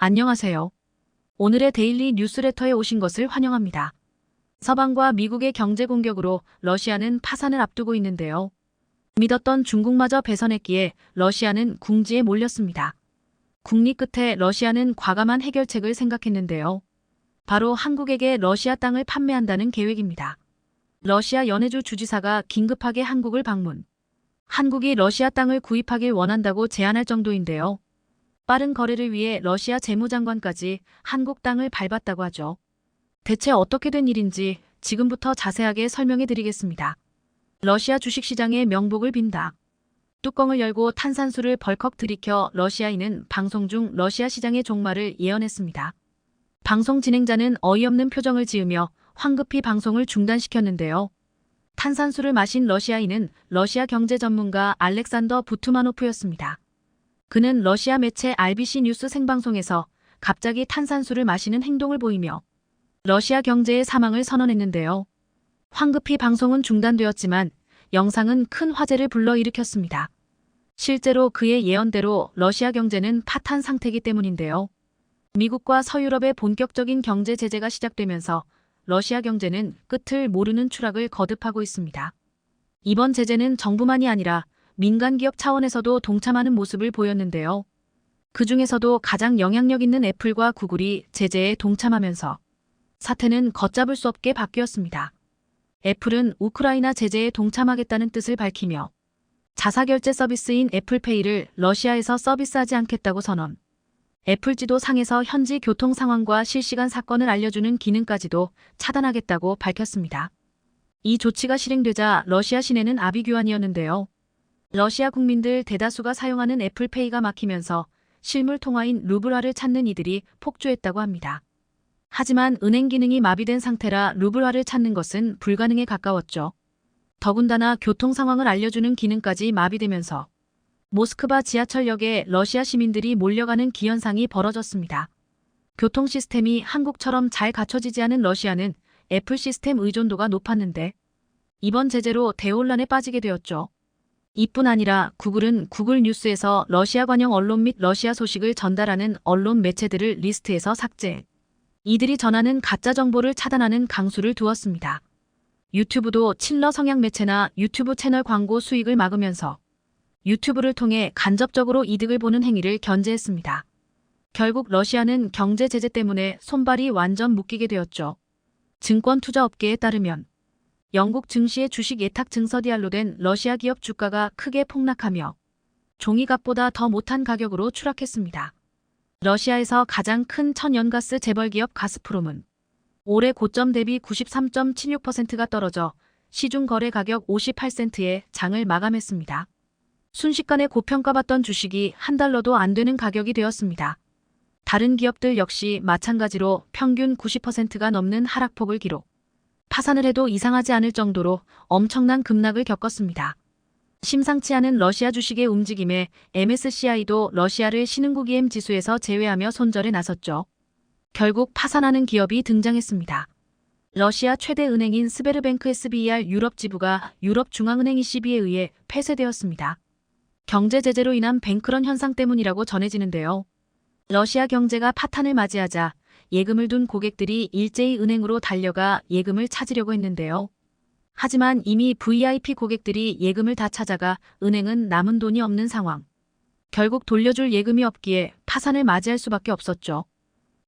안녕하세요. 오늘의 데일리 뉴스레터에 오신 것을 환영합니다. 서방과 미국의 경제 공격으로 러시아는 파산을 앞두고 있는데요. 믿었던 중국마저 배선했기에 러시아는 궁지에 몰렸습니다. 국리 끝에 러시아는 과감한 해결책을 생각했는데요. 바로 한국에게 러시아 땅을 판매한다는 계획입니다. 러시아 연해주 주지사가 긴급하게 한국을 방문. 한국이 러시아 땅을 구입하길 원한다고 제안할 정도인데요. 빠른 거래를 위해 러시아 재무장관까지 한국 땅을 밟았다고 하죠. 대체 어떻게 된 일인지 지금부터 자세하게 설명해 드리겠습니다. 러시아 주식시장의 명복을 빈다. 뚜껑을 열고 탄산수를 벌컥 들이켜 러시아인은 방송 중 러시아 시장의 종말을 예언했습니다. 방송 진행자는 어이없는 표정을 지으며 황급히 방송을 중단시켰는데요. 탄산수를 마신 러시아인은 러시아 경제 전문가 알렉산더 부투마노프였습니다. 그는 러시아 매체 RBC 뉴스 생방송에서 갑자기 탄산수를 마시는 행동을 보이며 러시아 경제의 사망을 선언했는데요. 황급히 방송은 중단되었지만 영상은 큰 화제를 불러일으켰습니다. 실제로 그의 예언대로 러시아 경제는 파탄 상태이기 때문인데요. 미국과 서유럽의 본격적인 경제 제재가 시작되면서 러시아 경제는 끝을 모르는 추락을 거듭하고 있습니다. 이번 제재는 정부만이 아니라 민간 기업 차원에서도 동참하는 모습을 보였는데요. 그 중에서도 가장 영향력 있는 애플과 구글이 제재에 동참하면서 사태는 걷잡을 수 없게 바뀌었습니다. 애플은 우크라이나 제재에 동참하겠다는 뜻을 밝히며 자사결제 서비스인 애플페이를 러시아에서 서비스하지 않겠다고 선언. 애플 지도 상에서 현지 교통 상황과 실시간 사건을 알려주는 기능까지도 차단하겠다고 밝혔습니다. 이 조치가 실행되자 러시아 시내는 아비규환이었는데요. 러시아 국민들 대다수가 사용하는 애플페이가 막히면서 실물 통화인 루블화를 찾는 이들이 폭주했다고 합니다. 하지만 은행 기능이 마비된 상태라 루블화를 찾는 것은 불가능에 가까웠죠. 더군다나 교통 상황을 알려주는 기능까지 마비되면서 모스크바 지하철역에 러시아 시민들이 몰려가는 기현상이 벌어졌습니다. 교통 시스템이 한국처럼 잘 갖춰지지 않은 러시아는 애플 시스템 의존도가 높았는데 이번 제재로 대혼란에 빠지게 되었죠. 이뿐 아니라 구글은 구글 뉴스에서 러시아 관영 언론 및 러시아 소식을 전달하는 언론 매체들을 리스트에서 삭제. 이들이 전하는 가짜 정보를 차단하는 강수를 두었습니다. 유튜브도 칠러 성향 매체나 유튜브 채널 광고 수익을 막으면서 유튜브를 통해 간접적으로 이득을 보는 행위를 견제했습니다. 결국 러시아는 경제 제재 때문에 손발이 완전 묶이게 되었죠. 증권 투자 업계에 따르면 영국 증시의 주식 예탁 증서디알로 된 러시아 기업 주가가 크게 폭락하며 종이값보다 더 못한 가격으로 추락했습니다. 러시아에서 가장 큰 천연가스 재벌기업 가스프롬은 올해 고점 대비 93.76%가 떨어져 시중 거래 가격 58센트에 장을 마감했습니다. 순식간에 고평가받던 주식이 한 달러도 안 되는 가격이 되었습니다. 다른 기업들 역시 마찬가지로 평균 90%가 넘는 하락폭을 기록. 파산을 해도 이상하지 않을 정도로 엄청난 급락을 겪었습니다. 심상치 않은 러시아 주식의 움직임에 MSCI도 러시아를 신흥국 EM 지수에서 제외하며 손절에 나섰죠. 결국 파산하는 기업이 등장했습니다. 러시아 최대 은행인 스베르뱅크 SBR 유럽 지부가 유럽중앙은행 ECB에 의해 폐쇄되었습니다. 경제 제재로 인한 뱅크런 현상 때문이라고 전해지는데요. 러시아 경제가 파탄을 맞이하자 예금을 둔 고객들이 일제히 은행으로 달려가 예금을 찾으려고 했는데요. 하지만 이미 VIP 고객들이 예금을 다 찾아가 은행은 남은 돈이 없는 상황. 결국 돌려줄 예금이 없기에 파산을 맞이할 수밖에 없었죠.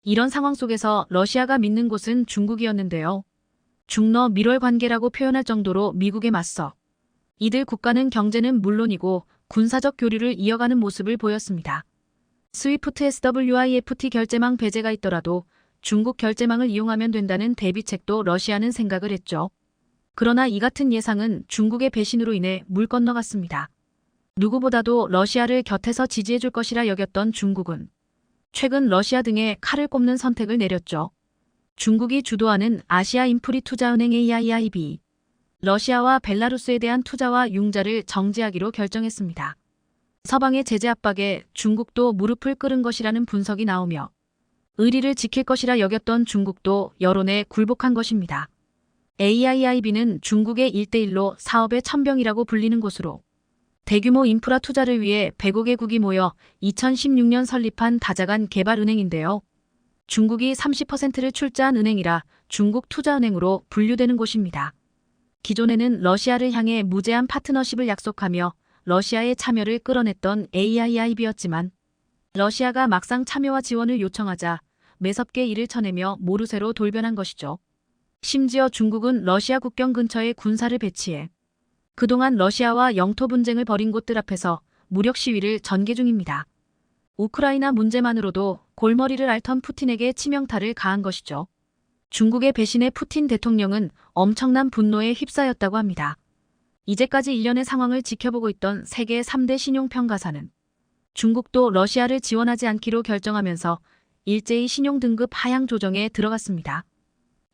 이런 상황 속에서 러시아가 믿는 곳은 중국이었는데요. 중러 밀월 관계라고 표현할 정도로 미국에 맞서 이들 국가는 경제는 물론이고 군사적 교류를 이어가는 모습을 보였습니다. 스위프트 SWIFT 결제망 배제가 있더라도 중국 결제망을 이용하면 된다는 대비책도 러시아는 생각을 했죠. 그러나 이 같은 예상은 중국의 배신으로 인해 물 건너갔습니다. 누구보다도 러시아를 곁에서 지지해줄 것이라 여겼던 중국은 최근 러시아 등에 칼을 꼽는 선택을 내렸죠. 중국이 주도하는 아시아 인프리 투자은행 AIIB, 러시아와 벨라루스에 대한 투자와 융자를 정지하기로 결정했습니다. 서방의 제재 압박에 중국도 무릎을 꿇은 것이라는 분석이 나오며 의리를 지킬 것이라 여겼던 중국도 여론에 굴복한 것입니다. AIIB는 중국의 1:1로 사업의 천병이라고 불리는 곳으로 대규모 인프라 투자를 위해 105개국이 모여 2016년 설립한 다자간 개발은행인데요. 중국이 30%를 출자한 은행이라 중국투자은행으로 분류되는 곳입니다. 기존에는 러시아를 향해 무제한 파트너십을 약속하며 러시아의 참여를 끌어냈던 AIIB였지만 러시아가 막상 참여와 지원을 요청하자 매섭게 이를 쳐내며 모르쇠로 돌변한 것이죠. 심지어 중국은 러시아 국경 근처에 군사를 배치해 그동안 러시아와 영토 분쟁을 벌인 곳들 앞에서 무력 시위를 전개 중입니다. 우크라이나 문제만으로도 골머리를 앓던 푸틴에게 치명타를 가한 것이죠. 중국의 배신에 푸틴 대통령은 엄청난 분노에 휩싸였다고 합니다. 이제까지 일련의 상황을 지켜보고 있던 세계 3대 신용평가사는 중국도 러시아를 지원하지 않기로 결정하면서 일제히 신용등급 하향 조정에 들어갔습니다.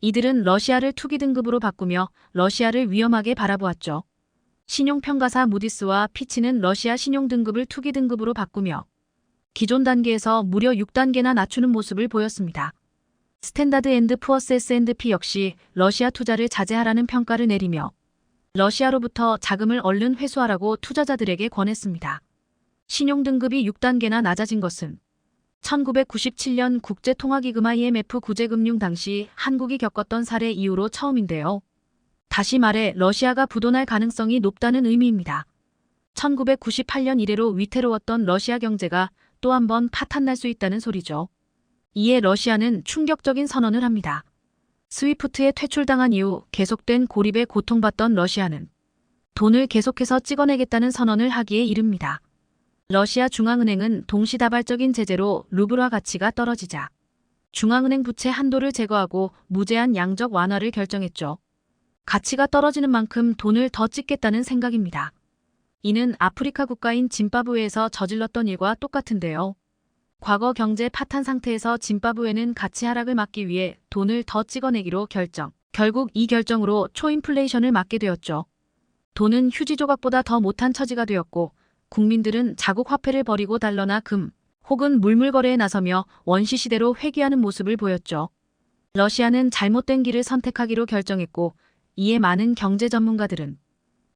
이들은 러시아를 투기 등급으로 바꾸며 러시아를 위험하게 바라보았죠. 신용평가사 무디스와 피치는 러시아 신용등급을 투기 등급으로 바꾸며 기존 단계에서 무려 6단계나 낮추는 모습을 보였습니다. 스탠다드 앤드 푸어스 S&P 역시 러시아 투자를 자제하라는 평가를 내리며 러시아로부터 자금을 얼른 회수하라고 투자자들에게 권했습니다. 신용등급이 6단계나 낮아진 것은 1997년 국제통화기금 IMF 구제금융 당시 한국이 겪었던 사례 이후로 처음인데요. 다시 말해 러시아가 부도날 가능성이 높다는 의미입니다. 1998년 이래로 위태로웠던 러시아 경제가 또 한 번 파탄날 수 있다는 소리죠. 이에 러시아는 충격적인 선언을 합니다. 스위프트에 퇴출당한 이후 계속된 고립에 고통받던 러시아는 돈을 계속해서 찍어내겠다는 선언을 하기에 이릅니다. 러시아 중앙은행은 동시다발적인 제재로 루블화 가치가 떨어지자 중앙은행 부채 한도를 제거하고 무제한 양적 완화를 결정했죠. 가치가 떨어지는 만큼 돈을 더 찍겠다는 생각입니다. 이는 아프리카 국가인 짐바브웨에서 저질렀던 일과 똑같은데요. 과거 경제 파탄 상태에서 짐바브웨는 가치 하락을 막기 위해 돈을 더 찍어내기로 결정. 결국 이 결정으로 초인플레이션을 막게 되었죠. 돈은 휴지 조각보다 더 못한 처지가 되었고 국민들은 자국 화폐를 버리고 달러나 금 혹은 물물 거래에 나서며 원시 시대로 회귀하는 모습을 보였죠. 러시아는 잘못된 길을 선택하기로 결정했고 이에 많은 경제 전문가들은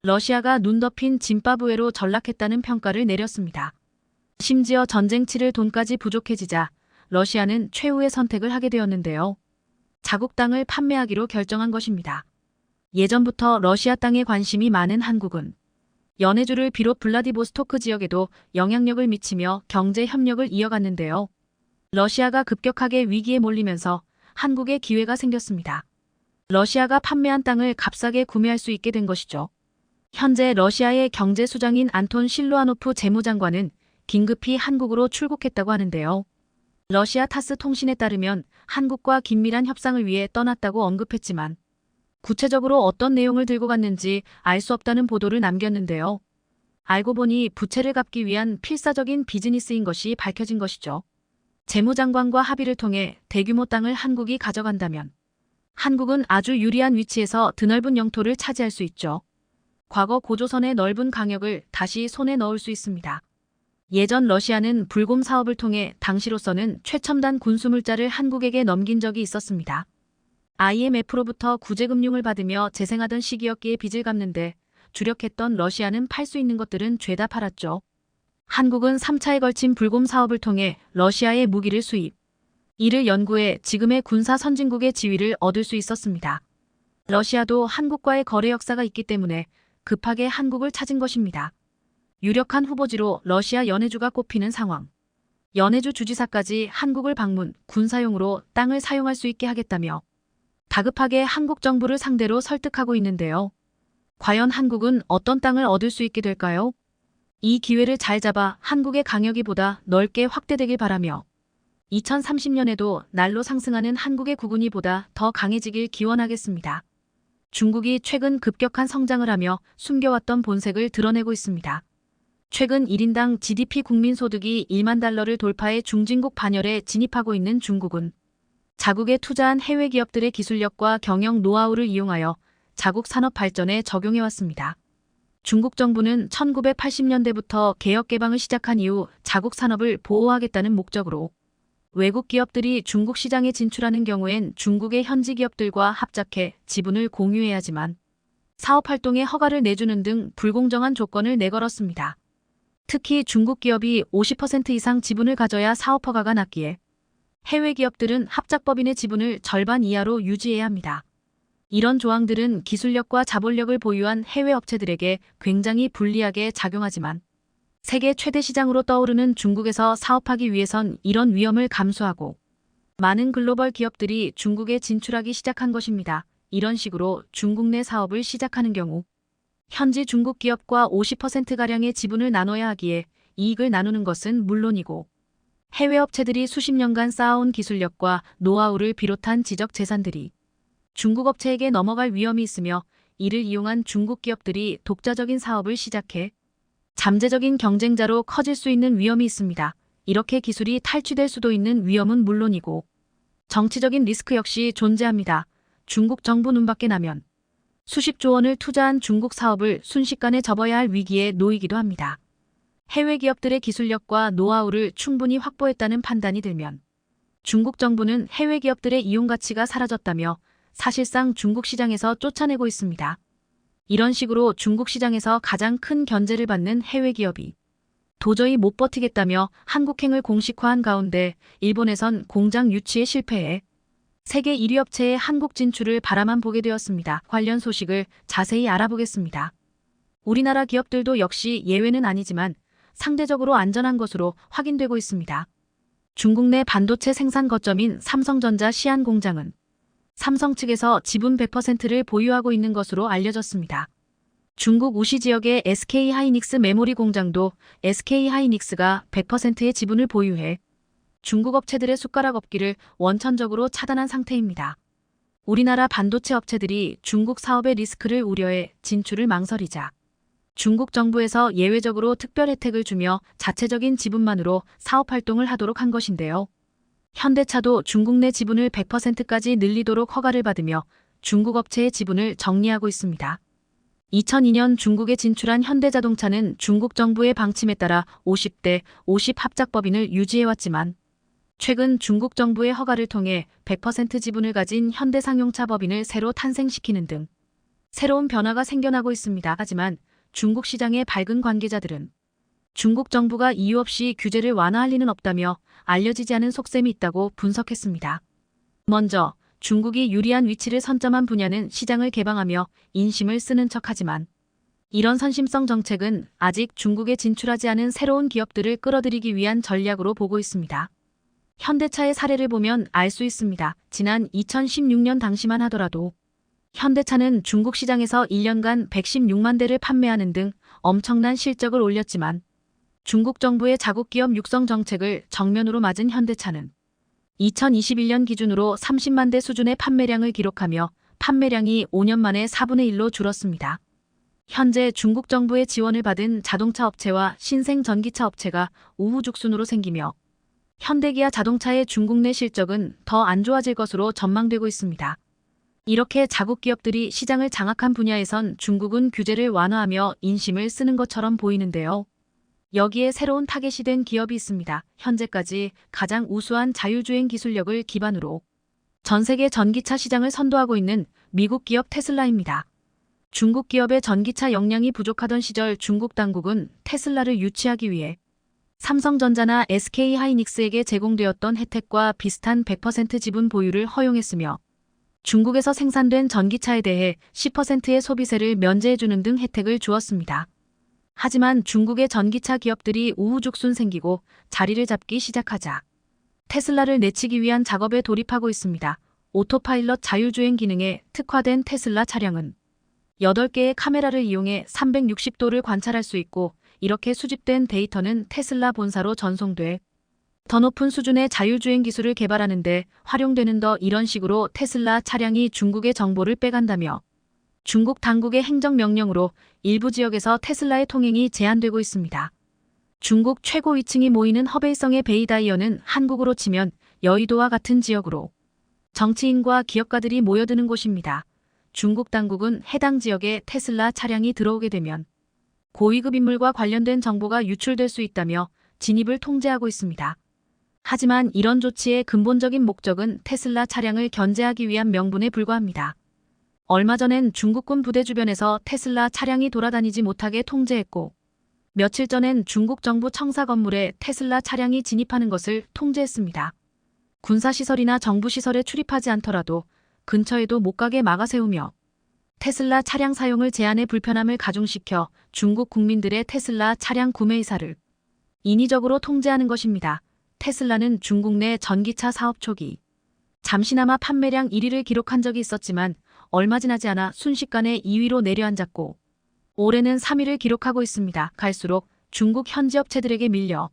러시아가 눈 덮인 짐바브웨로 전락했다는 평가를 내렸습니다. 심지어 전쟁 치를 돈까지 부족해지자 러시아는 최후의 선택을 하게 되었는데요. 자국 땅을 판매하기로 결정한 것입니다. 예전부터 러시아 땅에 관심이 많은 한국은 연해주를 비롯 블라디보스토크 지역에도 영향력을 미치며 경제 협력을 이어갔는데요. 러시아가 급격하게 위기에 몰리면서 한국에 기회가 생겼습니다. 러시아가 판매한 땅을 값싸게 구매할 수 있게 된 것이죠. 현재 러시아의 경제수장인 안톤 실루아노프 재무장관은 긴급히 한국으로 출국했다고 하는데요. 러시아 타스 통신에 따르면 한국과 긴밀한 협상을 위해 떠났다고 언급했지만 구체적으로 어떤 내용을 들고 갔는지 알 수 없다는 보도를 남겼는데요. 알고 보니 부채를 갚기 위한 필사적인 비즈니스인 것이 밝혀진 것이죠. 재무장관과 합의를 통해 대규모 땅을 한국이 가져간다면 한국은 아주 유리한 위치에서 드넓은 영토를 차지할 수 있죠. 과거 고조선의 넓은 강역을 다시 손에 넣을 수 있습니다. 예전 러시아는 불곰 사업을 통해 당시로서는 최첨단 군수물자를 한국에게 넘긴 적이 있었습니다. IMF로부터 구제금융을 받으며 재생하던 시기였기에 빚을 갚는데 주력했던 러시아는 팔 수 있는 것들은 죄다 팔았죠. 한국은 3차에 걸친 불곰 사업을 통해 러시아의 무기를 수입, 이를 연구해 지금의 군사 선진국의 지위를 얻을 수 있었습니다. 러시아도 한국과의 거래 역사가 있기 때문에 급하게 한국을 찾은 것입니다. 유력한 후보지로 러시아 연해주가 꼽히는 상황. 연해주 주지사까지 한국을 방문, 군사용으로 땅을 사용할 수 있게 하겠다며 다급하게 한국 정부를 상대로 설득하고 있는데요. 과연 한국은 어떤 땅을 얻을 수 있게 될까요? 이 기회를 잘 잡아 한국의 강역이 보다 넓게 확대되길 바라며 2030년에도 날로 상승하는 한국의 국운이 보다 더 강해지길 기원하겠습니다. 중국이 최근 급격한 성장을 하며 숨겨왔던 본색을 드러내고 있습니다. 최근 1인당 GDP 국민소득이 1만 달러를 돌파해 중진국 반열에 진입하고 있는 중국은 자국에 투자한 해외 기업들의 기술력과 경영 노하우를 이용하여 자국 산업 발전에 적용해왔습니다. 중국 정부는 1980년대부터 개혁 개방을 시작한 이후 자국 산업을 보호하겠다는 목적으로 외국 기업들이 중국 시장에 진출하는 경우엔 중국의 현지 기업들과 합작해 지분을 공유해야지만 사업 활동에 허가를 내주는 등 불공정한 조건을 내걸었습니다. 특히 중국 기업이 50% 이상 지분을 가져야 사업 허가가 났기에 해외 기업들은 합작법인의 지분을 절반 이하로 유지해야 합니다. 이런 조항들은 기술력과 자본력을 보유한 해외 업체들에게 굉장히 불리하게 작용하지만 세계 최대 시장으로 떠오르는 중국에서 사업하기 위해선 이런 위험을 감수하고 많은 글로벌 기업들이 중국에 진출하기 시작한 것입니다. 이런 식으로 중국 내 사업을 시작하는 경우 현지 중국 기업과 50%가량의 지분을 나눠야 하기에 이익을 나누는 것은 물론이고 해외 업체들이 수십 년간 쌓아온 기술력과 노하우를 비롯한 지적 재산들이 중국 업체에게 넘어갈 위험이 있으며 이를 이용한 중국 기업들이 독자적인 사업을 시작해 잠재적인 경쟁자로 커질 수 있는 위험이 있습니다. 이렇게 기술이 탈취될 수도 있는 위험은 물론이고 정치적인 리스크 역시 존재합니다. 중국 정부 눈밖에 나면 수십조 원을 투자한 중국 사업을 순식간에 접어야 할 위기에 놓이기도 합니다. 해외 기업들의 기술력과 노하우를 충분히 확보했다는 판단이 들면 중국 정부는 해외 기업들의 이용 가치가 사라졌다며 사실상 중국 시장에서 쫓아내고 있습니다. 이런 식으로 중국 시장에서 가장 큰 견제를 받는 해외 기업이 도저히 못 버티겠다며 한국행을 공식화한 가운데 일본에선 공장 유치에 실패해 세계 1위 업체의 한국 진출을 바라만 보게 되었습니다. 관련 소식을 자세히 알아보겠습니다. 우리나라 기업들도 역시 예외는 아니지만 상대적으로 안전한 것으로 확인되고 있습니다. 중국 내 반도체 생산 거점인 삼성전자 시안 공장은 삼성 측에서 지분 100%를 보유하고 있는 것으로 알려졌습니다. 중국 우시 지역의 SK하이닉스 메모리 공장도 SK하이닉스가 100%의 지분을 보유해 중국 업체들의 숟가락 엎기를 원천적으로 차단한 상태입니다. 우리나라 반도체 업체들이 중국 사업의 리스크를 우려해 진출을 망설이자 중국 정부에서 예외적으로 특별 혜택을 주며 자체적인 지분만으로 사업 활동을 하도록 한 것인데요. 현대차도 중국 내 지분을 100%까지 늘리도록 허가를 받으며 중국 업체의 지분을 정리하고 있습니다. 2002년 중국에 진출한 현대자동차는 중국 정부의 방침에 따라 50대 50 합작법인을 유지해왔지만 최근 중국 정부의 허가를 통해 100% 지분을 가진 현대상용차 법인을 새로 탄생시키는 등 새로운 변화가 생겨나고 있습니다. 하지만 중국 시장의 밝은 관계자들은 중국 정부가 이유 없이 규제를 완화할 리는 없다며 알려지지 않은 속셈이 있다고 분석했습니다. 먼저 중국이 유리한 위치를 선점한 분야는 시장을 개방하며 인심을 쓰는 척하지만 이런 선심성 정책은 아직 중국에 진출하지 않은 새로운 기업들을 끌어들이기 위한 전략으로 보고 있습니다. 현대차의 사례를 보면 알 수 있습니다. 지난 2016년 당시만 하더라도 현대차는 중국 시장에서 1년간 116만 대를 판매하는 등 엄청난 실적을 올렸지만 중국 정부의 자국 기업 육성 정책을 정면으로 맞은 현대차는 2021년 기준으로 30만 대 수준의 판매량을 기록하며 판매량이 5년 만에 4분의 1로 줄었습니다. 현재 중국 정부의 지원을 받은 자동차 업체와 신생 전기차 업체가 우후죽순으로 생기며 현대기아 자동차의 중국 내 실적은 더 안 좋아질 것으로 전망되고 있습니다. 이렇게 자국 기업들이 시장을 장악한 분야에선 중국은 규제를 완화하며 인심을 쓰는 것처럼 보이는데요. 여기에 새로운 타겟이 된 기업이 있습니다. 현재까지 가장 우수한 자율주행 기술력을 기반으로 전 세계 전기차 시장을 선도하고 있는 미국 기업 테슬라입니다. 중국 기업의 전기차 역량이 부족하던 시절 중국 당국은 테슬라를 유치하기 위해 삼성전자나 SK하이닉스에게 제공되었던 혜택과 비슷한 100% 지분 보유를 허용했으며 중국에서 생산된 전기차에 대해 10%의 소비세를 면제해주는 등 혜택을 주었습니다. 하지만 중국의 전기차 기업들이 우후죽순 생기고 자리를 잡기 시작하자 테슬라를 내치기 위한 작업에 돌입하고 있습니다. 오토파일럿 자율주행 기능에 특화된 테슬라 차량은 8개의 카메라를 이용해 360도를 관찰할 수 있고 이렇게 수집된 데이터는 테슬라 본사로 전송돼 더 높은 수준의 자율주행 기술을 개발하는 데 활용되는 더 이런 식으로 테슬라 차량이 중국의 정보를 빼간다며 중국 당국의 행정명령으로 일부 지역에서 테슬라의 통행이 제한되고 있습니다. 중국 최고 위층이 모이는 허베이성의 베이다이어는 한국으로 치면 여의도와 같은 지역으로 정치인과 기업가들이 모여드는 곳입니다. 중국 당국은 해당 지역에 테슬라 차량이 들어오게 되면 고위급 인물과 관련된 정보가 유출될 수 있다며 진입을 통제하고 있습니다. 하지만 이런 조치의 근본적인 목적은 테슬라 차량을 견제하기 위한 명분에 불과합니다. 얼마 전엔 중국군 부대 주변에서 테슬라 차량이 돌아다니지 못하게 통제했고, 며칠 전엔 중국 정부 청사 건물에 테슬라 차량이 진입하는 것을 통제했습니다. 군사시설이나 정부시설에 출입하지 않더라도 근처에도 못 가게 막아세우며 테슬라 차량 사용을 제한해 불편함을 가중시켜 중국 국민들의 테슬라 차량 구매 의사를 인위적으로 통제하는 것입니다. 테슬라는 중국 내 전기차 사업 초기 잠시나마 판매량 1위를 기록한 적이 있었지만 얼마 지나지 않아 순식간에 2위로 내려앉았고 올해는 3위를 기록하고 있습니다. 갈수록 중국 현지 업체들에게 밀려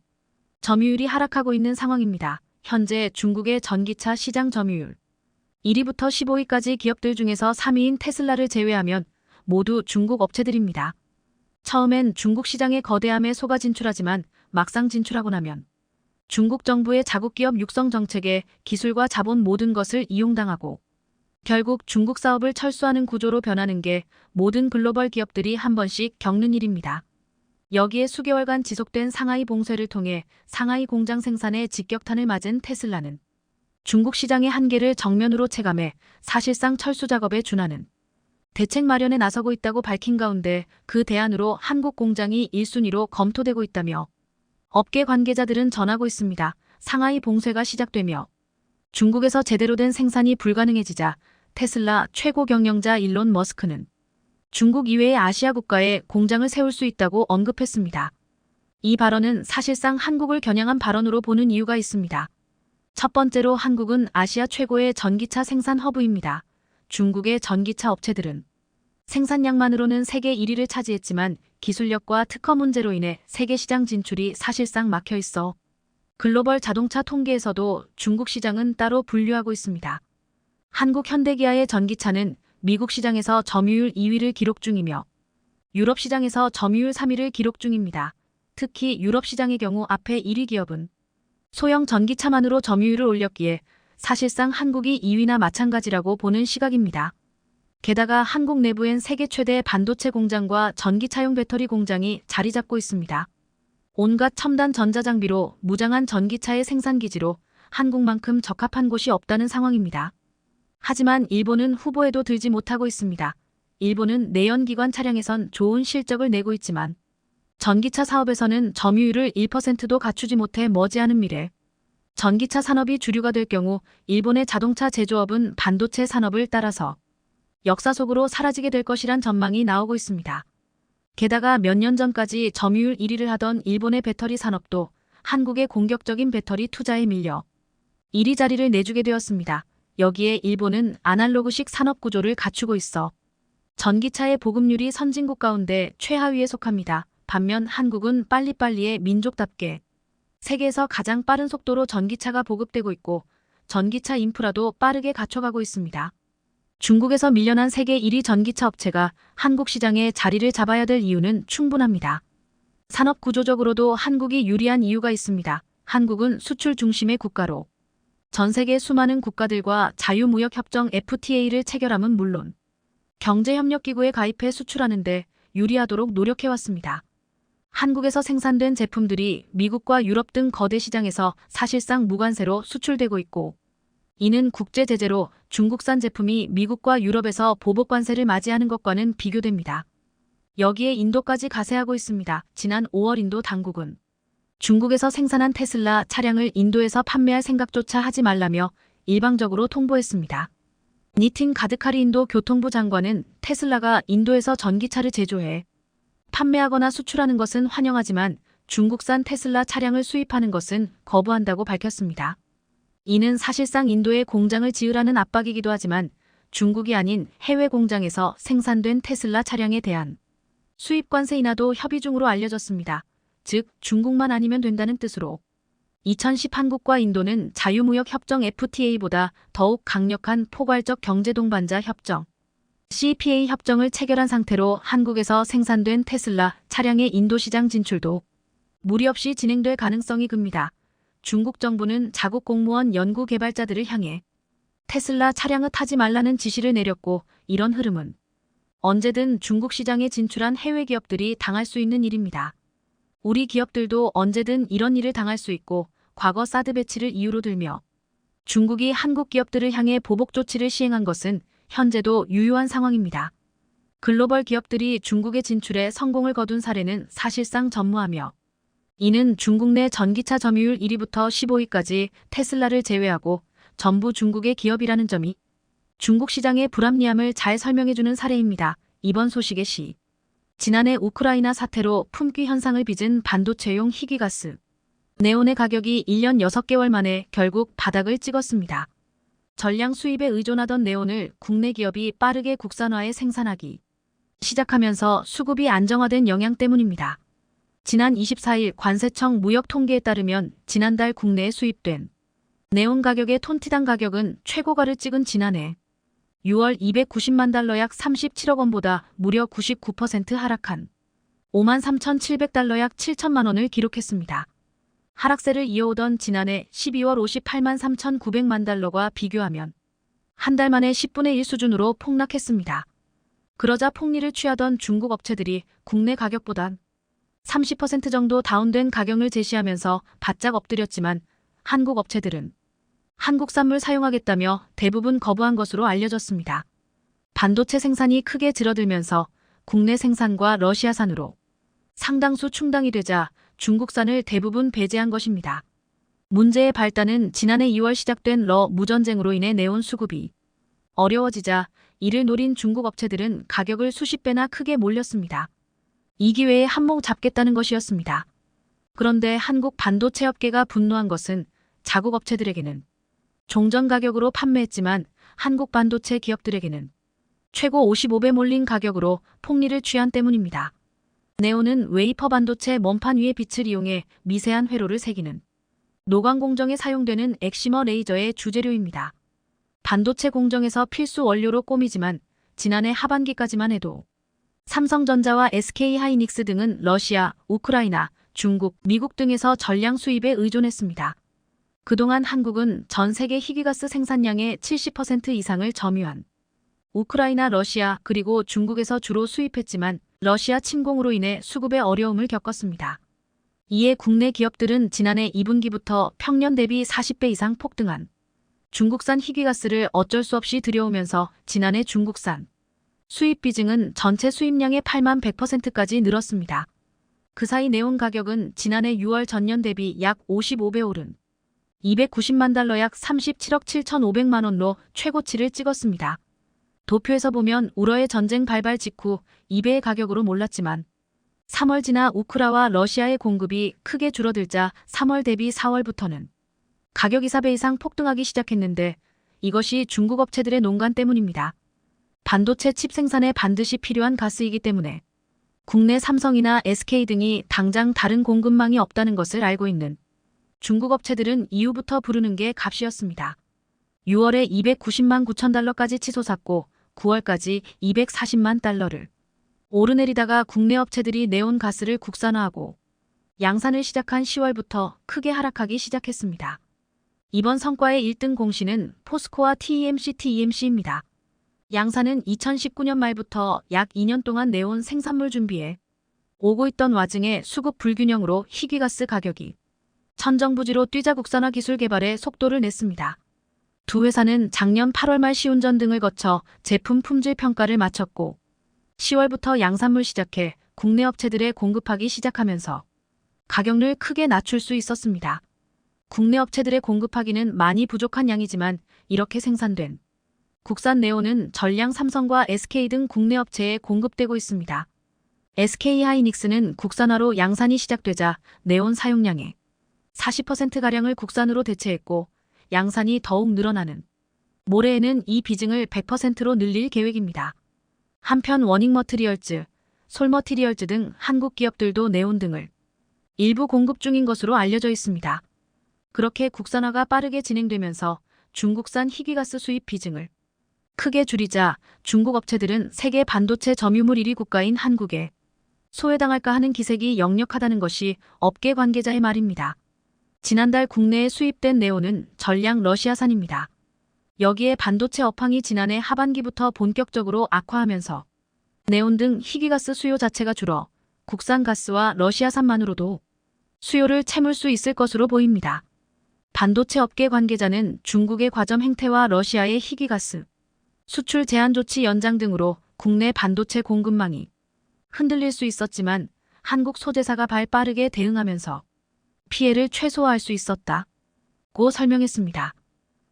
점유율이 하락하고 있는 상황입니다. 현재 중국의 전기차 시장 점유율 1위부터 15위까지 기업들 중에서 3위인 테슬라를 제외하면 모두 중국 업체들입니다. 처음엔 중국 시장의 거대함에 속아 진출하지만 막상 진출하고 나면 중국 정부의 자국기업 육성 정책에 기술과 자본 모든 것을 이용당하고 결국 중국 사업을 철수하는 구조로 변하는 게 모든 글로벌 기업들이 한 번씩 겪는 일입니다. 여기에 수개월간 지속된 상하이 봉쇄를 통해 상하이 공장 생산에 직격탄을 맞은 테슬라는 중국 시장의 한계를 정면으로 체감해 사실상 철수 작업에 준하는 대책 마련에 나서고 있다고 밝힌 가운데 그 대안으로 한국 공장이 1순위로 검토되고 있다며 업계 관계자들은 전하고 있습니다. 상하이 봉쇄가 시작되며 중국에서 제대로 된 생산이 불가능해지자 테슬라 최고 경영자 일론 머스크는 중국 이외의 아시아 국가에 공장을 세울 수 있다고 언급했습니다. 이 발언은 사실상 한국을 겨냥한 발언으로 보는 이유가 있습니다. 첫 번째로 한국은 아시아 최고의 전기차 생산 허브입니다. 중국의 전기차 업체들은 생산량만으로는 세계 1위를 차지했지만 기술력과 특허 문제로 인해 세계 시장 진출이 사실상 막혀 있어 글로벌 자동차 통계에서도 중국 시장은 따로 분류하고 있습니다. 한국 현대기아의 전기차는 미국 시장에서 점유율 2위를 기록 중이며 유럽 시장에서 점유율 3위를 기록 중입니다. 특히 유럽 시장의 경우 앞에 1위 기업은 소형 전기차만으로 점유율을 올렸기에 사실상 한국이 2위나 마찬가지라고 보는 시각입니다. 게다가 한국 내부엔 세계 최대 반도체 공장과 전기차용 배터리 공장이 자리 잡고 있습니다. 온갖 첨단 전자장비로 무장한 전기차의 생산기지로 한국만큼 적합한 곳이 없다는 상황입니다. 하지만 일본은 후보에도 들지 못하고 있습니다. 일본은 내연기관 차량에선 좋은 실적을 내고 있지만 전기차 사업에서는 점유율을 1%도 갖추지 못해 머지않은 미래 전기차 산업이 주류가 될 경우 일본의 자동차 제조업은 반도체 산업을 따라서 역사 속으로 사라지게 될 것이란 전망이 나오고 있습니다. 게다가 몇 년 전까지 점유율 1위를 하던 일본의 배터리 산업도 한국의 공격적인 배터리 투자에 밀려 1위 자리를 내주게 되었습니다. 여기에 일본은 아날로그식 산업 구조를 갖추고 있어 전기차의 보급률이 선진국 가운데 최하위에 속합니다. 반면 한국은 빨리빨리의 민족답게 세계에서 가장 빠른 속도로 전기차가 보급되고 있고 전기차 인프라도 빠르게 갖춰가고 있습니다. 중국에서 밀려난 세계 1위 전기차 업체가 한국 시장에 자리를 잡아야 될 이유는 충분합니다. 산업 구조적으로도 한국이 유리한 이유가 있습니다. 한국은 수출 중심의 국가로 전 세계 수많은 국가들과 자유무역협정 FTA를 체결함은 물론 경제협력기구에 가입해 수출하는 데 유리하도록 노력해왔습니다. 한국에서 생산된 제품들이 미국과 유럽 등 거대 시장에서 사실상 무관세로 수출되고 있고 이는 국제 제재로 중국산 제품이 미국과 유럽에서 보복관세를 맞이하는 것과는 비교됩니다. 여기에 인도까지 가세하고 있습니다. 지난 5월 인도 당국은 중국에서 생산한 테슬라 차량을 인도에서 판매할 생각조차 하지 말라며 일방적으로 통보했습니다. 니틴 가드카리 인도 교통부 장관은 테슬라가 인도에서 전기차를 제조해 판매하거나 수출하는 것은 환영하지만 중국산 테슬라 차량을 수입하는 것은 거부한다고 밝혔습니다. 이는 사실상 인도에 공장을 지으라는 압박이기도 하지만 중국이 아닌 해외 공장에서 생산된 테슬라 차량에 대한 수입 관세 인하도 협의 중으로 알려졌습니다. 즉 중국만 아니면 된다는 뜻으로 2010 한국과 인도는 자유무역협정 FTA보다 더욱 강력한 포괄적 경제동반자 협정 CPA 협정을 체결한 상태로 한국에서 생산된 테슬라 차량의 인도 시장 진출도 무리 없이 진행될 가능성이 큽니다. 중국 정부는 자국 공무원 연구 개발자들을 향해 테슬라 차량을 타지 말라는 지시를 내렸고 이런 흐름은 언제든 중국 시장에 진출한 해외 기업들이 당할 수 있는 일입니다. 우리 기업들도 언제든 이런 일을 당할 수 있고 과거 사드 배치를 이유로 들며 중국이 한국 기업들을 향해 보복 조치를 시행한 것은 현재도 유효한 상황입니다. 글로벌 기업들이 중국에 진출해 성공을 거둔 사례는 사실상 전무하며 이는 중국 내 전기차 점유율 1위부터 15위까지 테슬라를 제외하고 전부 중국의 기업이라는 점이 중국 시장의 불합리함을 잘 설명해주는 사례입니다. 이번 소식의 시. 지난해 우크라이나 사태로 품귀 현상을 빚은 반도체용 희귀가스. 네온의 가격이 1년 6개월 만에 결국 바닥을 찍었습니다. 전량 수입에 의존하던 네온을 국내 기업이 빠르게 국산화해 생산하기 시작하면서 수급이 안정화된 영향 때문입니다. 지난 24일 관세청 무역 통계에 따르면 지난달 국내에 수입된 네온 가격의 톤티당 가격은 최고가를 찍은 지난해 6월 290만 달러 약 37억 원보다 무려 99% 하락한 53,700달러 약 7천만 원을 기록했습니다. 하락세를 이어오던 지난해 12월 58만 3,900만 달러와 비교하면 한 달 만에 10분의 1 수준으로 폭락했습니다. 그러자 폭리를 취하던 중국 업체들이 국내 가격보단 30% 정도 다운된 가격을 제시하면서 바짝 엎드렸지만 한국 업체들은 한국산물 사용하겠다며 대부분 거부한 것으로 알려졌습니다. 반도체 생산이 크게 줄어들면서 국내 생산과 러시아산으로 상당수 충당이 되자 중국산을 대부분 배제한 것입니다. 문제의 발단은 지난해 2월 시작된 무전쟁으로 인해 네온 수급이 어려워지자 이를 노린 중국 업체들은 가격을 수십 배나 크게 몰렸습니다. 이 기회에 한몫 잡겠다는 것이었습니다. 그런데 한국 반도체 업계가 분노한 것은 자국 업체들에게는 종전 가격으로 판매했지만 한국 반도체 기업들에게는 최고 55배 몰린 가격으로 폭리를 취한 때문입니다. 네온은 웨이퍼 반도체 먼판 위에 빛을 이용해 미세한 회로를 새기는 노광 공정에 사용되는 엑시머 레이저의 주재료입니다. 반도체 공정에서 필수 원료로 꼽히지만 지난해 하반기까지만 해도 삼성전자와 SK하이닉스 등은 러시아, 우크라이나, 중국, 미국 등에서 전량 수입에 의존했습니다. 그동안 한국은 전 세계 희귀가스 생산량의 70% 이상을 점유한 우크라이나, 러시아 그리고 중국에서 주로 수입했지만 러시아 침공으로 인해 수급에 어려움을 겪었습니다. 이에 국내 기업들은 지난해 2분기부터 평년 대비 40배 이상 폭등한 중국산 희귀가스를 어쩔 수 없이 들여오면서 지난해 중국산 수입 비중은 전체 수입량의 8만 100%까지 늘었습니다. 그 사이 네온 가격은 지난해 6월 전년 대비 약 55배 오른 290만 달러 약 37억 7,500만 원로 최고치를 찍었습니다. 도표에서 보면 우러의 전쟁 발발 직후 2배의 가격으로 몰랐지만 3월 지나 우크라와 러시아의 공급이 크게 줄어들자 3월 대비 4월부터는 가격이 4배 이상 폭등하기 시작했는데 이것이 중국 업체들의 농간 때문입니다. 반도체 칩 생산에 반드시 필요한 가스이기 때문에 국내 삼성이나 SK 등이 당장 다른 공급망이 없다는 것을 알고 있는 중국 업체들은 이후부터 부르는 게 값이었습니다. 6월에 290만 9천 달러까지 치솟았고 9월까지 240만 달러를 오르내리다가 국내 업체들이 네온 가스를 국산화하고 양산을 시작한 10월부터 크게 하락하기 시작했습니다. 이번 성과의 1등 공신은 포스코와 TEMC입니다. 양산은 2019년 말부터 약 2년 동안 네온 생산물 준비에 오고 있던 와중에 수급 불균형으로 희귀가스 가격이 천정부지로 뛰자 국산화 기술 개발에 속도를 냈습니다. 두 회사는 작년 8월 말 시운전 등을 거쳐 제품 품질 평가를 마쳤고 10월부터 양산물 시작해 국내 업체들에 공급하기 시작하면서 가격을 크게 낮출 수 있었습니다. 국내 업체들에 공급하기는 많이 부족한 양이지만 이렇게 생산된 국산 네온은 전량 삼성과 SK 등 국내 업체에 공급되고 있습니다. SK하이닉스는 국산화로 양산이 시작되자 네온 사용량의 40%가량을 국산으로 대체했고 양산이 더욱 늘어나는 모레에는 이 비중을 100%로 늘릴 계획입니다. 한편 워닝머트리얼즈, 솔머티리얼즈 등 한국 기업들도 네온 등을 일부 공급 중인 것으로 알려져 있습니다. 그렇게 국산화가 빠르게 진행되면서 중국산 희귀가스 수입 비중을 크게 줄이자 중국 업체들은 세계 반도체 점유물 1위 국가인 한국에 소외당할까 하는 기색이 역력하다는 것이 업계 관계자의 말입니다. 지난달 국내에 수입된 네온은 전량 러시아산입니다. 여기에 반도체 업황이 지난해 하반기부터 본격적으로 악화하면서 네온 등 희귀가스 수요 자체가 줄어 국산 가스와 러시아산만으로도 수요를 채울 수 있을 것으로 보입니다. 반도체 업계 관계자는 중국의 과점 행태와 러시아의 희귀가스 수출 제한 조치 연장 등으로 국내 반도체 공급망이 흔들릴 수 있었지만 한국 소재사가 빠르게 대응하면서 피해를 최소화할 수 있었다고 설명했습니다.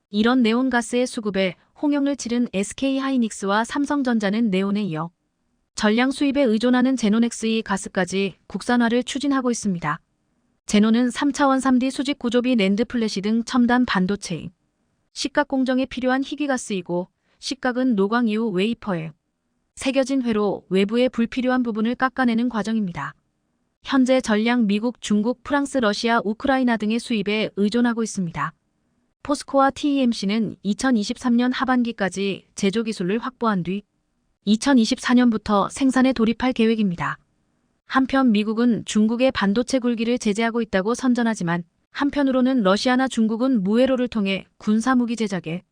이런 네온가스의 수급에 홍역을 치른 SK하이닉스와 삼성전자는 네온에 이어 전량 수입에 의존하는 제논XE 가스까지 국산화를 추진하고 있습니다. 제논은 3차원 3D 수직 구조비 낸드 플래시 등 첨단 반도체인 식각 공정에 필요한 희귀가스이고 식각은 노광 이후 웨이퍼에 새겨진 회로 외부의 불필요한 부분을 깎아내는 과정입니다. 현재 전량 미국, 중국, 프랑스, 러시아, 우크라이나 등의 수입에 의존하고 있습니다. 포스코와 TEMC는 2023년 하반기까지 제조 기술을 확보한 뒤 2024년부터 생산에 돌입할 계획입니다. 한편 미국은 중국의 반도체 굴기를 제재하고 있다고 선전하지만 한편으로는 러시아나 중국은 무회로를 통해 군사무기 제작에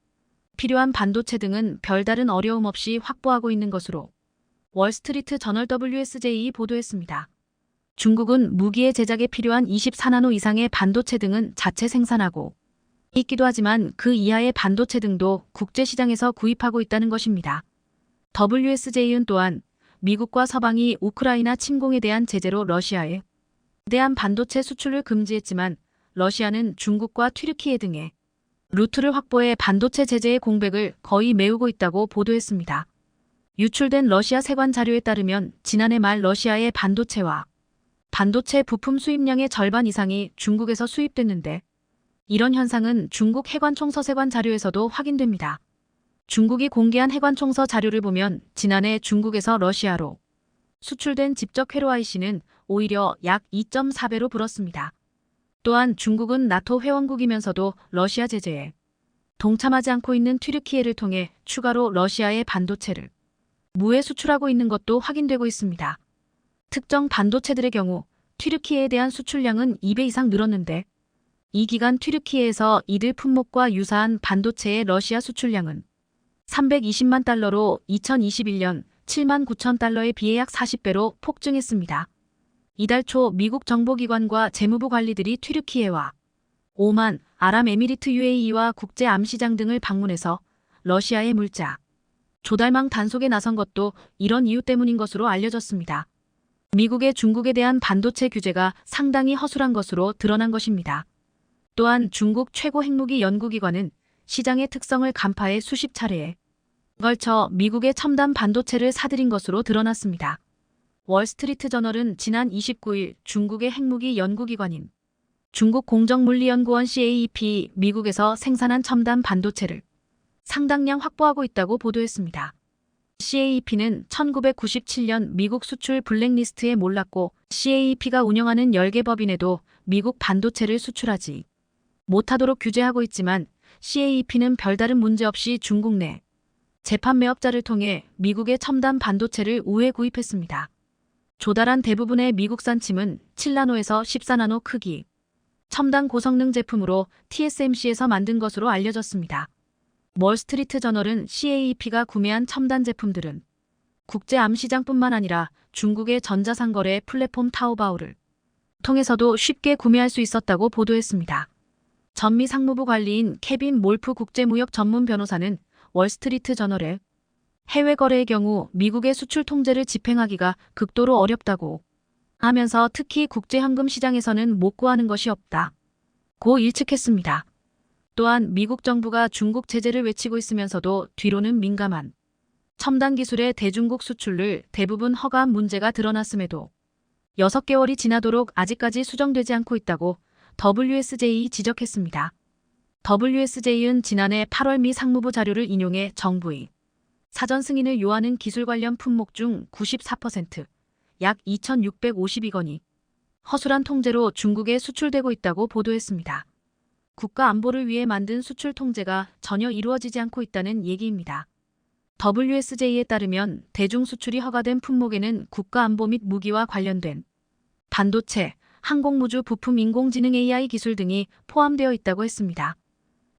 필요한 반도체 등은 별다른 어려움 없이 확보하고 있는 것으로 월스트리트 저널 WSJ이 보도했습니다. 중국은 무기의 제작에 필요한 24나노 이상의 반도체 등은 자체 생산하고 있기도 하지만 그 이하의 반도체 등도 국제시장에서 구입하고 있다는 것입니다. WSJ는 또한 미국과 서방이 우크라이나 침공에 대한 제재로 러시아에 대한 반도체 수출을 금지했지만 러시아는 중국과 튀르키예 등의 루트를 확보해 반도체 제재의 공백을 거의 메우고 있다고 보도했습니다. 유출된 러시아 세관 자료에 따르면 지난해 말 러시아의 반도체와 반도체 부품 수입량의 절반 이상이 중국에서 수입됐는데 이런 현상은 중국 해관총서 세관 자료에서도 확인됩니다. 중국이 공개한 해관총서 자료를 보면 지난해 중국에서 러시아로 수출된 집적 회로 IC는 오히려 약 2.4배로 불었습니다. 또한 중국은 나토 회원국이면서도 러시아 제재에 동참하지 않고 있는 튀르키예를 통해 추가로 러시아의 반도체를 무해 수출하고 있는 것도 확인되고 있습니다. 특정 반도체들의 경우 튀르키예에 대한 수출량은 2배 이상 늘었는데 이 기간 튀르키예에서 이들 품목과 유사한 반도체의 러시아 수출량은 320만 달러로 2021년 7만 9천 달러에 비해 약 40배로 폭증했습니다. 이달 초 미국 정보기관과 재무부 관리들이 튀르키예와 오만, 아랍에미리트 UAE와 국제 암시장 등을 방문해서 러시아의 물자 조달망 단속에 나선 것도 이런 이유 때문인 것으로 알려졌습니다. 미국의 중국에 대한 반도체 규제가 상당히 허술한 것으로 드러난 것입니다. 또한 중국 최고 핵무기 연구기관은 시장의 특성을 간파해 수십 차례에 걸쳐 미국의 첨단 반도체를 사들인 것으로 드러났습니다. 월스트리트 저널은 지난 29일 중국의 핵무기 연구기관인 중국공정물리연구원 CAEP 미국에서 생산한 첨단 반도체를 상당량 확보하고 있다고 보도했습니다. CAEP는 1997년 미국 수출 블랙리스트에 몰랐고 CAEP가 운영하는 10개 법인에도 미국 반도체를 수출하지 못하도록 규제하고 있지만 CAEP는 별다른 문제 없이 중국 내 재판 매업자를 통해 미국의 첨단 반도체를 우회 구입했습니다. 조달한 대부분의 미국산 칩은 7나노에서 14나노 크기 첨단 고성능 제품으로 TSMC에서 만든 것으로 알려졌습니다. 월스트리트 저널은 CAEP가 구매한 첨단 제품들은 국제 암시장뿐만 아니라 중국의 전자상거래 플랫폼 타오바오를 통해서도 쉽게 구매할 수 있었다고 보도했습니다. 전미 상무부 관리인 케빈 몰프 국제무역 전문 변호사는 월스트리트 저널에 해외 거래의 경우 미국의 수출 통제를 집행하기가 극도로 어렵다고 하면서 특히 국제현금 시장에서는 못 구하는 것이 없다고 일축했습니다. 또한 미국 정부가 중국 제재를 외치고 있으면서도 뒤로는 민감한 첨단 기술의 대중국 수출을 대부분 허가한 문제가 드러났음에도 6개월이 지나도록 아직까지 수정되지 않고 있다고 WSJ이 지적했습니다. WSJ는 지난해 8월 미 상무부 자료를 인용해 정부의 사전 승인을 요하는 기술 관련 품목 중 94%, 약 2,650억 원이 허술한 통제로 중국에 수출되고 있다고 보도했습니다. 국가 안보를 위해 만든 수출 통제가 전혀 이루어지지 않고 있다는 얘기입니다. WSJ에 따르면 대중 수출이 허가된 품목에는 국가 안보 및 무기와 관련된 반도체, 항공무주 부품 인공지능 AI 기술 등이 포함되어 있다고 했습니다.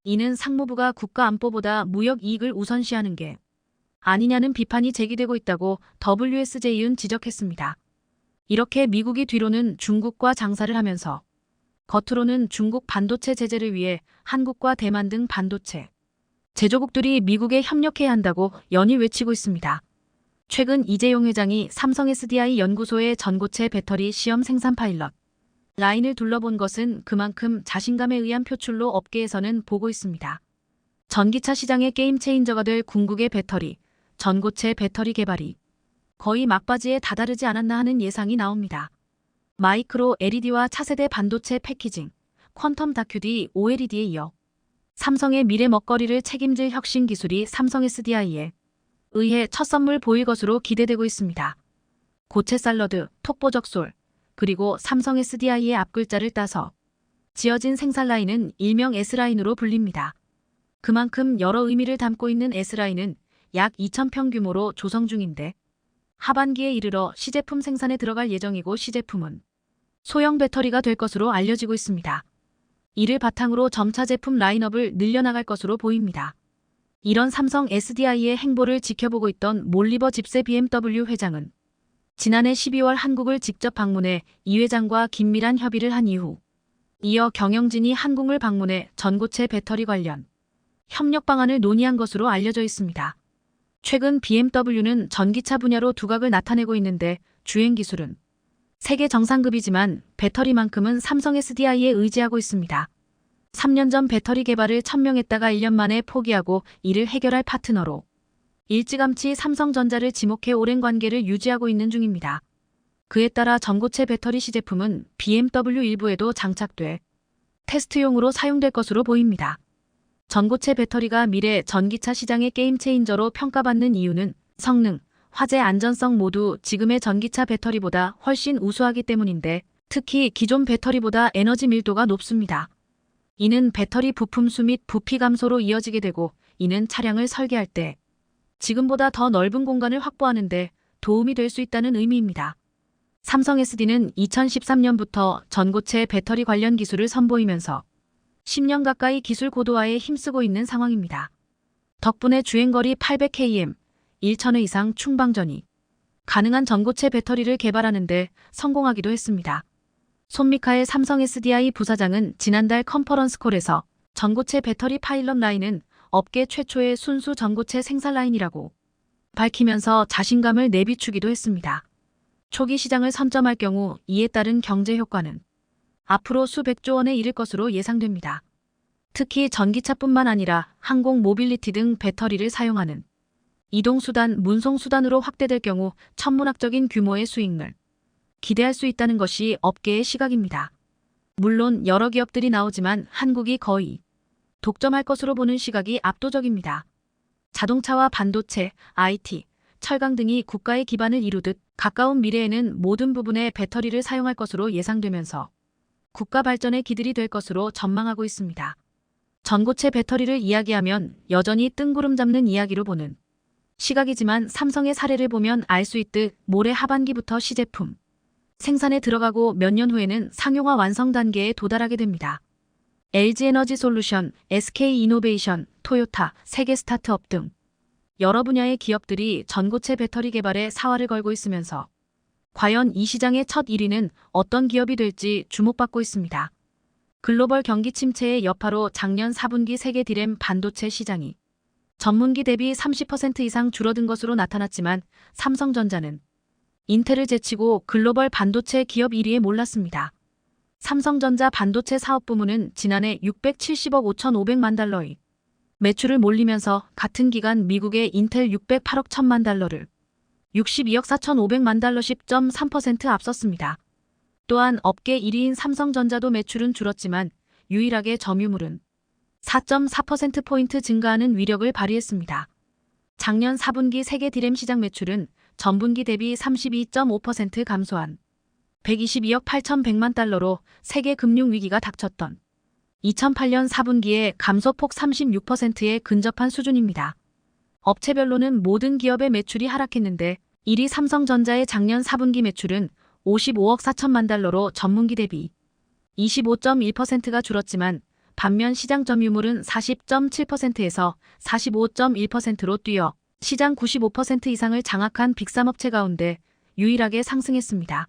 이는 상무부가 국가 안보보다 무역 이익을 우선시하는 게 아니냐는 비판이 제기되고 있다고 WSJ는 지적했습니다. 이렇게 미국이 뒤로는 중국과 장사를 하면서 겉으로는 중국 반도체 제재를 위해 한국과 대만 등 반도체 제조국들이 미국에 협력해야 한다고 연일 외치고 있습니다. 최근 이재용 회장이 삼성 SDI 연구소의 전고체 배터리 시험 생산 파일럿 라인을 둘러본 것은 그만큼 자신감에 의한 표출로 업계에서는 보고 있습니다. 전기차 시장의 게임 체인저가 될 궁극의 배터리, 전고체 배터리 개발이 거의 막바지에 다다르지 않았나 하는 예상이 나옵니다. 마이크로 LED와 차세대 반도체 패키징, 퀀텀 다큐D OLED에 이어 삼성의 미래 먹거리를 책임질 혁신 기술이 삼성 SDI에 의해 첫 선물 보일 것으로 기대되고 있습니다. 고체 샐러드, 톡보적솔, 그리고 삼성 SDI의 앞글자를 따서 지어진 생산 라인은 일명 S라인으로 불립니다. 그만큼 여러 의미를 담고 있는 S라인은 약 2,000평 규모로 조성 중인데 하반기에 이르러 시제품 생산에 들어갈 예정이고 시제품은 소형 배터리가 될 것으로 알려지고 있습니다. 이를 바탕으로 점차 제품 라인업을 늘려나갈 것으로 보입니다. 이런 삼성 SDI의 행보를 지켜보고 있던 몰리버 집세 BMW 회장은 지난해 12월 한국을 직접 방문해 이 회장과 긴밀한 협의를 한 이후 이어 경영진이 한국을 방문해 전고체 배터리 관련 협력 방안을 논의한 것으로 알려져 있습니다. 최근 BMW는 전기차 분야로 두각을 나타내고 있는데 주행 기술은 세계 정상급이지만 배터리만큼은 삼성 SDI에 의지하고 있습니다. 3년 전 배터리 개발을 천명했다가 1년 만에 포기하고 이를 해결할 파트너로 일찌감치 삼성전자를 지목해 오랜 관계를 유지하고 있는 중입니다. 그에 따라 전고체 배터리 시제품은 BMW 일부에도 장착돼 테스트용으로 사용될 것으로 보입니다. 전고체 배터리가 미래 전기차 시장의 게임 체인저로 평가받는 이유는 성능, 화재 안전성 모두 지금의 전기차 배터리보다 훨씬 우수하기 때문인데 특히 기존 배터리보다 에너지 밀도가 높습니다. 이는 배터리 부품 수 및 부피 감소로 이어지게 되고 이는 차량을 설계할 때 지금보다 더 넓은 공간을 확보하는 데 도움이 될 수 있다는 의미입니다. 삼성 SD는 2013년부터 전고체 배터리 관련 기술을 선보이면서 10년 가까이 기술 고도화에 힘쓰고 있는 상황입니다. 덕분에 주행거리 800km, 1,000회 이상 충방전이 가능한 전고체 배터리를 개발하는 데 성공하기도 했습니다. 손미카의 삼성 SDI 부사장은 지난달 컨퍼런스콜에서 전고체 배터리 파일럿 라인은 업계 최초의 순수 전고체 생산 라인이라고 밝히면서 자신감을 내비추기도 했습니다. 초기 시장을 선점할 경우 이에 따른 경제 효과는 앞으로 수백조 원에 이를 것으로 예상됩니다. 특히 전기차뿐만 아니라 항공, 모빌리티 등 배터리를 사용하는 이동수단, 문송수단으로 확대될 경우 천문학적인 규모의 수익을 기대할 수 있다는 것이 업계의 시각입니다. 물론 여러 기업들이 나오지만 한국이 거의 독점할 것으로 보는 시각이 압도적입니다. 자동차와 반도체, IT, 철강 등이 국가의 기반을 이루듯 가까운 미래에는 모든 부분에 배터리를 사용할 것으로 예상되면서 국가 발전의 기들이 될 것으로 전망하고 있습니다. 전고체 배터리를 이야기하면 여전히 뜬구름 잡는 이야기로 보는 시각이지만 삼성의 사례를 보면 알 수 있듯 올해 하반기부터 시제품 생산에 들어가고 몇 년 후에는 상용화 완성 단계에 도달하게 됩니다. LG에너지솔루션, SK이노베이션, 토요타, 세계 스타트업 등 여러 분야의 기업들이 전고체 배터리 개발에 사활을 걸고 있으면서 과연 이 시장의 첫 1위는 어떤 기업이 될지 주목받고 있습니다. 글로벌 경기 침체의 여파로 작년 4분기 세계 디램 반도체 시장이 전분기 대비 30% 이상 줄어든 것으로 나타났지만 삼성전자는 인텔을 제치고 글로벌 반도체 기업 1위에 몰랐습니다. 삼성전자 반도체 사업 부문은 지난해 670억 5,500만 달러의 매출을 몰리면서 같은 기간 미국의 인텔 608억 1,000만 달러를 62억 4,500만 달러 10.3% 앞섰습니다. 또한 업계 1위인 삼성전자도 매출은 줄었지만 유일하게 점유물은 4.4%포인트 증가하는 위력을 발휘했습니다. 작년 4분기 세계 디램 시장 매출은 전분기 대비 32.5% 감소한 122억 8,100만 달러로 세계 금융위기가 닥쳤던 2008년 4분기에 감소폭 36%에 근접한 수준입니다. 업체별로는 모든 기업의 매출이 하락했는데 1위 삼성전자의 작년 4분기 매출은 55억 4천만 달러로 전분기 대비 25.1%가 줄었지만 반면 시장 점유율은 40.7%에서 45.1%로 뛰어 시장 95% 이상을 장악한 빅3업체 가운데 유일하게 상승했습니다.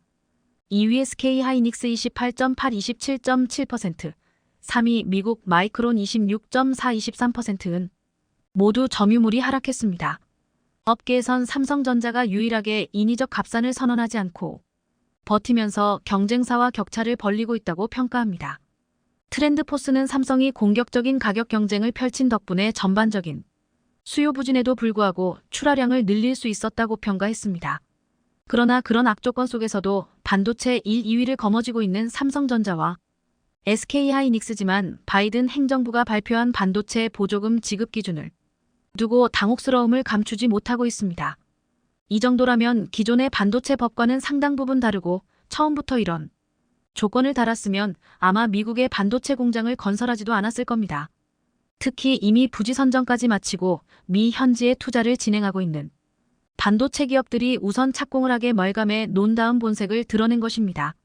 2위 SK하이닉스 28.8, 27.7%, 3위 미국 마이크론 26.4, 23%는 모두 점유율이 하락했습니다. 업계에선 삼성전자가 유일하게 인위적 합산을 선언하지 않고 버티면서 경쟁사와 격차를 벌리고 있다고 평가합니다. 트렌드포스는 삼성이 공격적인 가격 경쟁을 펼친 덕분에 전반적인 수요 부진에도 불구하고 출하량을 늘릴 수 있었다고 평가했습니다. 그러나 그런 악조건 속에서도 반도체 1, 2위를 거머쥐고 있는 삼성전자와 SK하이닉스지만 바이든 행정부가 발표한 반도체 보조금 지급 기준을 두고 당혹스러움을 감추지 못하고 있습니다. 이 정도라면 기존의 반도체 법과는 상당 부분 다르고 처음부터 이런 조건을 달았으면 아마 미국의 반도체 공장을 건설하지도 않았을 겁니다. 특히 이미 부지 선정까지 마치고 미 현지에 투자를 진행하고 있는 반도체 기업들이 우선 착공을 하게 멀감해 논 다음 본색을 드러낸 것입니다.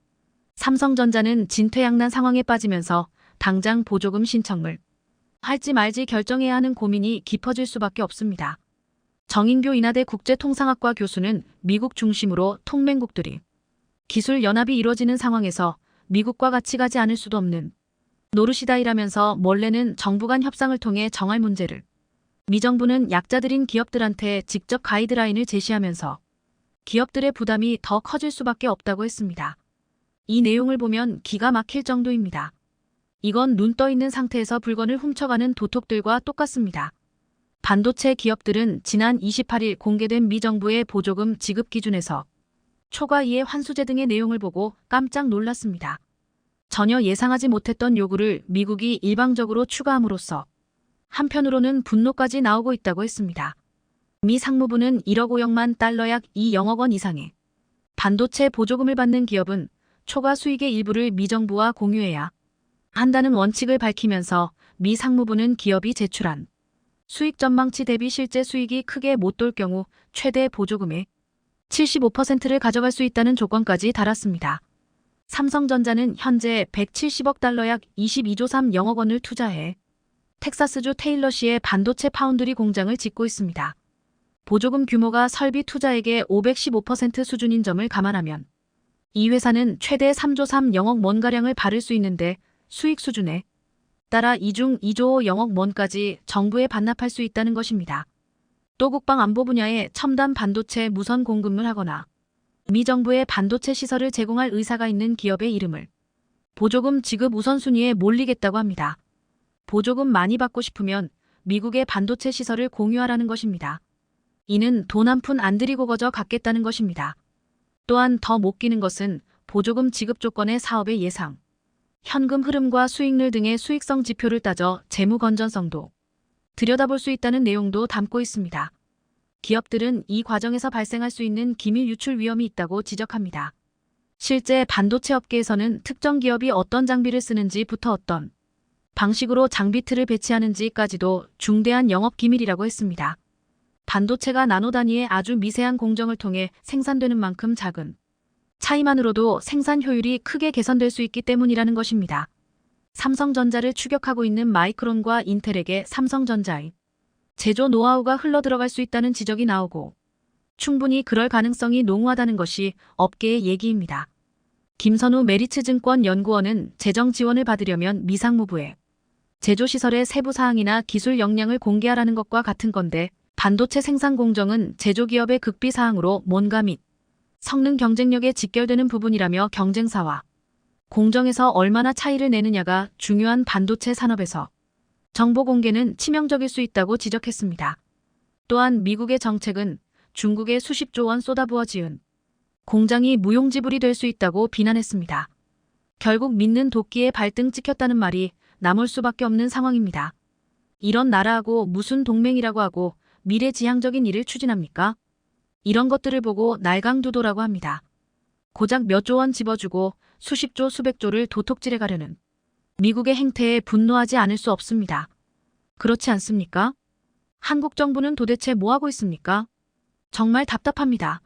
삼성전자는 진퇴양난 상황에 빠지면서 당장 보조금 신청을 할지 말지 결정해야 하는 고민이 깊어질 수밖에 없습니다. 정인교 인하대 국제통상학과 교수는 미국 중심으로 동맹국들이 기술 연합이 이루어지는 상황에서 미국과 같이 가지 않을 수도 없는 노릇이다이라면서 원래는 정부 간 협상을 통해 정할 문제를 미 정부는 약자들인 기업들한테 직접 가이드라인을 제시하면서 기업들의 부담이 더 커질 수밖에 없다고 했습니다. 이 내용을 보면 기가 막힐 정도입니다. 이건 눈 떠 있는 상태에서 물건을 훔쳐가는 도톡들과 똑같습니다. 반도체 기업들은 지난 28일 공개된 미 정부의 보조금 지급 기준에서 초과 이해 환수제 등의 내용을 보고 깜짝 놀랐습니다. 전혀 예상하지 못했던 요구를 미국이 일방적으로 추가함으로써 한편으로는 분노까지 나오고 있다고 했습니다. 미 상무부는 1억 5억만 달러 약 2억 원 이상의 반도체 보조금을 받는 기업은 초과 수익의 일부를 미 정부와 공유해야 한다는 원칙을 밝히면서 미 상무부는 기업이 제출한 수익 전망치 대비 실제 수익이 크게 못 돌 경우 최대 보조금의 75%를 가져갈 수 있다는 조건까지 달았습니다. 삼성전자는 현재 170억 달러 약 22조 3억 원을 투자해 텍사스주 테일러시의 반도체 파운드리 공장을 짓고 있습니다. 보조금 규모가 설비 투자액의 515% 수준인 점을 감안하면 이 회사는 최대 3조 3억 원가량을 바를 수 있는데 수익 수준에 따라 이중 2조 0억 원까지 정부에 반납할 수 있다는 것입니다. 또 국방 안보 분야에 첨단 반도체 무선 공급을 하거나 미 정부의 반도체 시설을 제공할 의사가 있는 기업의 이름을 보조금 지급 우선순위에 몰리겠다고 합니다. 보조금 많이 받고 싶으면 미국의 반도체 시설을 공유하라는 것입니다. 이는 돈 한 푼 안 들이고 거저 갖겠다는 것입니다. 또한 더 못 끼는 것은 보조금 지급 조건의 사업의 예상, 현금 흐름과 수익률 등의 수익성 지표를 따져 재무 건전성도 들여다볼 수 있다는 내용도 담고 있습니다. 기업들은 이 과정에서 발생할 수 있는 기밀 유출 위험이 있다고 지적합니다. 실제 반도체 업계에서는 특정 기업이 어떤 장비를 쓰는지부터 어떤 방식으로 장비 틀을 배치하는지까지도 중대한 영업 기밀이라고 했습니다. 반도체가 나노 단위의 아주 미세한 공정을 통해 생산되는 만큼 작은 차이만으로도 생산 효율이 크게 개선될 수 있기 때문이라는 것입니다. 삼성전자를 추격하고 있는 마이크론과 인텔에게 삼성전자의 제조 노하우가 흘러들어갈 수 있다는 지적이 나오고 충분히 그럴 가능성이 농후하다는 것이 업계의 얘기입니다. 김선우 메리츠증권 연구원은 재정 지원을 받으려면 미 상무부에 제조시설의 세부 사항이나 기술 역량을 공개하라는 것과 같은 건데 반도체 생산 공정은 제조기업의 극비 사항으로 뭔가 및 성능 경쟁력에 직결되는 부분이라며 경쟁사와 공정에서 얼마나 차이를 내느냐가 중요한 반도체 산업에서 정보 공개는 치명적일 수 있다고 지적했습니다. 또한 미국의 정책은 중국에 수십조 원 쏟아부어 지은 공장이 무용지물이 될 수 있다고 비난했습니다. 결국 믿는 도끼에 발등 찍혔다는 말이 나올 수밖에 없는 상황입니다. 이런 나라하고 무슨 동맹이라고 하고 미래지향적인 일을 추진합니까? 이런 것들을 보고 날강두도라고 합니다. 고작 몇 조 원 집어주고 수십조 수백조를 도톡질해 가려는 미국의 행태에 분노하지 않을 수 없습니다. 그렇지 않습니까? 한국 정부는 도대체 뭐하고 있습니까? 정말 답답합니다.